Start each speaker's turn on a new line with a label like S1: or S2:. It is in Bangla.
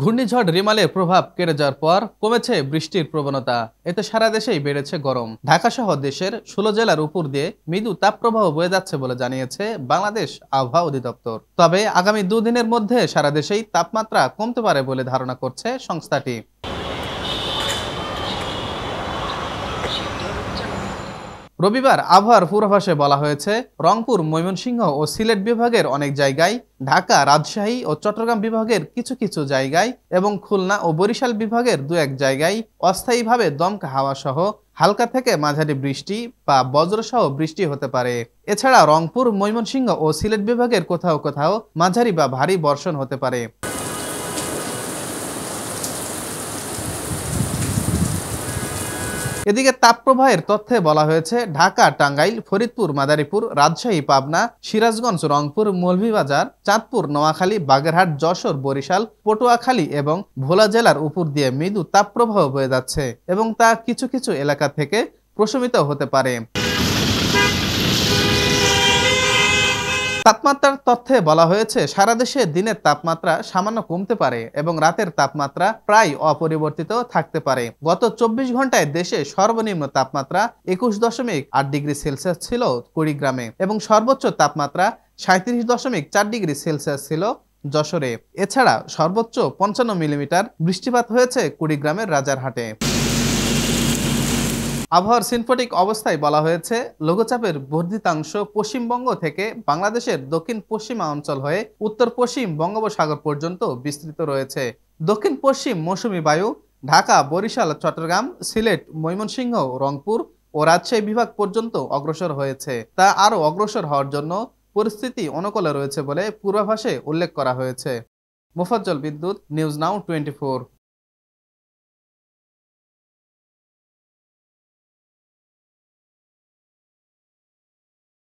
S1: ঘূর্ণিঝড় রিমালের প্রভাব কেটে যাওয়ার পর কমেছে বৃষ্টির প্রবণতা। এতে সারা দেশেই বেড়েছে গরম। ঢাকা সহ দেশের ১৬ জেলার উপর দিয়ে মৃদু তাপপ্রবাহ বয়ে যাচ্ছে বলে জানিয়েছে বাংলাদেশ আবহাওয়া অধিদপ্তর। তবে আগামী দুদিনের মধ্যে সারা দেশেই তাপমাত্রা কমতে পারে বলে ধারণা করছে সংস্থাটি। রবিবার আবহাওয়ার পূর্বাভাসে বলা হয়েছে, রংপুর, ময়মনসিংহ ও সিলেট বিভাগের অনেক জায়গায়, ঢাকা, রাজশাহী ও চট্টগ্রাম বিভাগের কিছু কিছু জায়গায় এবং খুলনা ও বরিশাল বিভাগের দু এক জায়গায় অস্থায়ীভাবে দমকা হাওয়া সহ হালকা থেকে মাঝারি বৃষ্টি বা বজ্রসহ বৃষ্টি হতে পারে। এছাড়া রংপুর, ময়মনসিংহ ও সিলেট বিভাগের কোথাও কোথাও মাঝারি বা ভারী বর্ষণ হতে পারে। এদিকে তাপপ্রবাহের তথ্যে বলা হয়েছে, ঢাকা, টাঙ্গাইল, ফরিদপুর, মাদারীপুর, রাজশাহী, পাবনা, সিরাজগঞ্জ, রংপুর, মৌলভীবাজার, চাঁদপুর, নোয়াখালী, বাগেরহাট, যশোর, বরিশাল, পটুয়াখালী এবং ভোলা জেলার উপর দিয়ে মৃদু তাপপ্রবাহ বয়ে যাচ্ছে এবং তা কিছু কিছু এলাকা থেকে প্রশমিত হতে পারে। তাপমাত্রার তথ্যে বলা হয়েছে, সারা দেশে দিনের তাপমাত্রা সামান্য কমতে পারে এবং রাতের তাপমাত্রা প্রায় অপরিবর্তিত থাকতে পারে। গত ২৪ ঘন্টায় দেশে সর্বনিম্ন তাপমাত্রা ২১.৮ ডিগ্রি সেলসিয়াস ছিল কুড়িগ্রামে এবং সর্বোচ্চ তাপমাত্রা ৩৭.৪ ডিগ্রি সেলসিয়াস ছিল যশোরে। এছাড়া সর্বোচ্চ ৫৫ মিলিমিটার বৃষ্টিপাত হয়েছে কুড়িগ্রামের রাজারহাটে। আবহাওয়ার সিনফটিক অবস্থায় বলা হয়েছে, লঘুচাপের বর্ধিতাংশ পশ্চিমবঙ্গ থেকে বাংলাদেশের দক্ষিণ পশ্চিমা অঞ্চল হয়ে উত্তর পশ্চিম বঙ্গোপসাগর পর্যন্ত বিস্তৃত রয়েছে। দক্ষিণ পশ্চিম মৌসুমী বায়ু ঢাকা, বরিশাল, চট্টগ্রাম, সিলেট, ময়মনসিংহ, রংপুর ও রাজশাহী বিভাগ পর্যন্ত অগ্রসর হয়েছে। তা আরও অগ্রসর হওয়ার জন্য পরিস্থিতি অনুকূলে রয়েছে বলে পূর্বাভাসে উল্লেখ করা হয়েছে। মোফাজ্জল বিদ্যুৎ, নিউজ নাও 24।